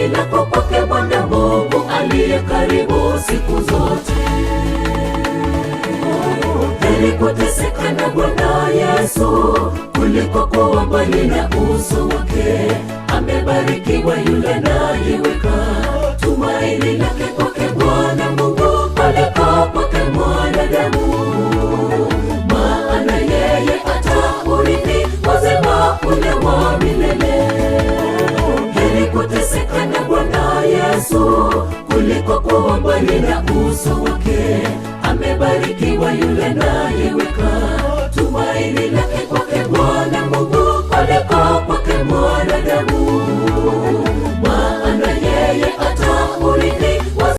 tumaini lako kwake Bwana Mungu aliye karibu siku zote. Heri kuteseka na Bwana Yesu kuliko kuwa mbali na uso wake. Amebarikiwa yule anayeweka tumaini lake kwake Bwana Mungu kuliko kwake mwanadamu, maana yeye ataurithi uzima ule wa milele. Heri kuteseka na Bwana Yesu kuliko kuwa mbali na uso wake. Amebarikiwa